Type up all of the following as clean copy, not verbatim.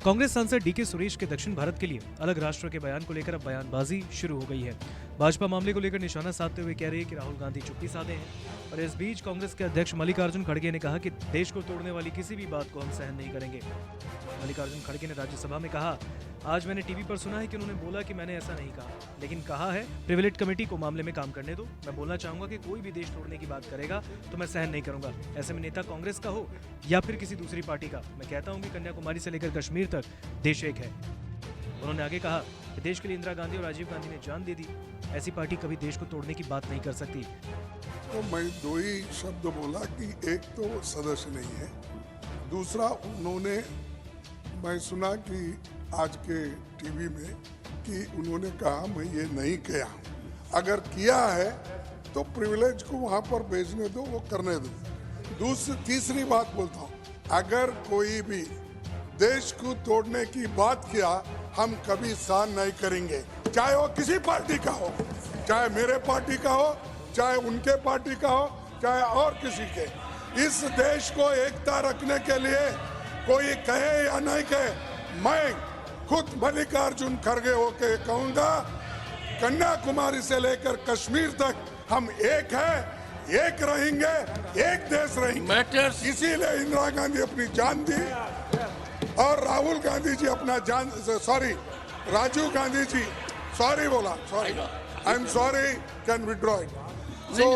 कांग्रेस सांसद डीके सुरेश के दक्षिण भारत के लिए अलग राष्ट्र के बयान को लेकर अब बयानबाजी शुरू हो गई है। भाजपा मामले को लेकर निशाना साधते हुए कह रही है कि राहुल गांधी चुप्पी साधे हैं। और इस बीच कांग्रेस के अध्यक्ष मल्लिकार्जुन खड़गे ने कहा कि देश को तोड़ने वाली किसी भी बात को हम सहन नहीं करेंगे। मल्लिकार्जुन खड़गे ने राज्यसभा में कहा, आज मैंने टीवी पर सुना है कि उन्होंने बोला कि मैंने ऐसा नहीं कहा, लेकिन कहा है प्रिविलेज कमेटी को मामले में काम करने दो। मैं बोलना चाहूंगा कि कोई भी देश तोड़ने की बात करेगा तो मैं सहन नहीं करूंगा। ऐसे में नेता कांग्रेस का हो या फिर किसी दूसरी पार्टी का, मैं कहता हूं कि कन्याकुमारी से लेकर कश्मीर तक देश एक है। उन्होंने आगे कहा कि देश के लिए इंदिरा गांधी और राजीव गांधी ने जान दे दी। ऐसी पार्टी कभी देश को तोड़ने की बात नहीं कर सकती। तो मैं दो ही शब्द बोला कि एक तो सदस्य नहीं है, दूसरा उन्होंने, मैं सुना कि आज के टीवी में कि उन्होंने कहा मैं ये नहीं किया। अगर किया है तो प्रिविलेज को वहां पर भेजने दो, वो करने दो। तीसरी बात बोलता हूँ, अगर कोई भी देश को तोड़ने की बात किया हम कभी सहन नहीं करेंगे, चाहे वो किसी पार्टी का हो, चाहे मेरे पार्टी का हो, चाहे उनके पार्टी का हो, चाहे और किसी के। इस देश को एकता रखने के लिए कोई कहे या नहीं कहे, मैं खुद मल्लिकार्जुन खड़गे होके कहूंगा, कन्याकुमारी से लेकर कश्मीर तक हम एक है, एक रहेंगे, एक देश रहेंगे। इसीलिए इंदिरा गांधी अपनी जान दी और राहुल गांधी जी अपना जान, सॉरी राजीव गांधी जी, सॉरी बोला, sorry, I am sorry, can withdraw it. So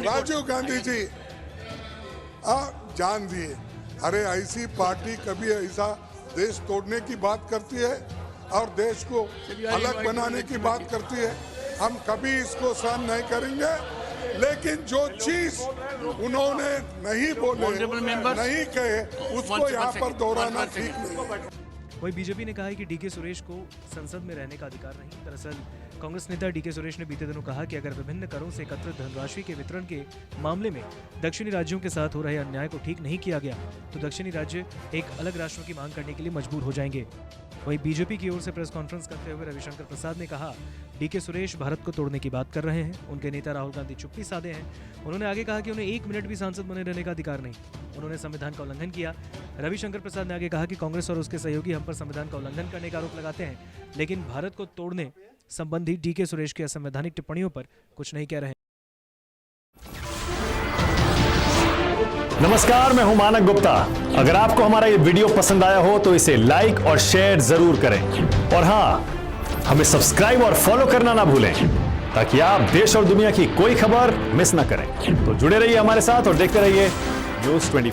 Rajiv Gandhi ji जान दिए। अरे ऐसी पार्टी कभी ऐसा देश तोड़ने की बात करती है और देश को अलग बनाने की बात करती है, हम कभी इसको सहन नहीं करेंगे। लेकिन जो चीज उन्होंने नहीं बोले, नहीं कहे, उसको यहाँ पर दोहराना ठीक नहीं। वहीं बीजेपी ने कहा है कि डीके सुरेश को संसद में रहने का अधिकार नहीं। दरअसल कांग्रेस नेता डीके सुरेश ने बीते दिनों कहा कि अगर विभिन्न करों से एकत्रित धनराशि के वितरण के मामले में दक्षिणी राज्यों के साथ हो रहे अन्याय को ठीक नहीं किया गया तो दक्षिणी राज्य एक अलग राष्ट्र की मांग करने के लिए मजबूर हो जाएंगे। वहीं बीजेपी की ओर से प्रेस कॉन्फ्रेंस करते हुए रविशंकर प्रसाद ने कहा, डीके सुरेश भारत को तोड़ने की बात कर रहे हैं। उनके नेता राहुल गांधी चुप्पी साधे हैं। उन्होंने आगे कहा कि उन्हें 1 मिनट भी सांसद बने रहने का अधिकार नहीं, उन्होंने संविधान का उल्लंघन किया। रविशंकर प्रसाद ने आगे कहा कि कांग्रेस और उसके सहयोगी हम पर संविधान का उल्लंघन करने का आरोप लगाते हैं, लेकिन भारत को तोड़ने संबंधी डीके सुरेश की असंवैधानिक टिप्पणियों पर कुछ नहीं कह रहे हैं। नमस्कार, मैं हूं मानक गुप्ता। अगर आपको हमारा ये वीडियो पसंद आया हो तो इसे लाइक और शेयर जरूर करें, और हां, हमें सब्सक्राइब और फॉलो करना ना भूलें ताकि आप देश और दुनिया की कोई खबर मिस ना करें। तो जुड़े रहिए हमारे साथ और देखते रहिए News 24।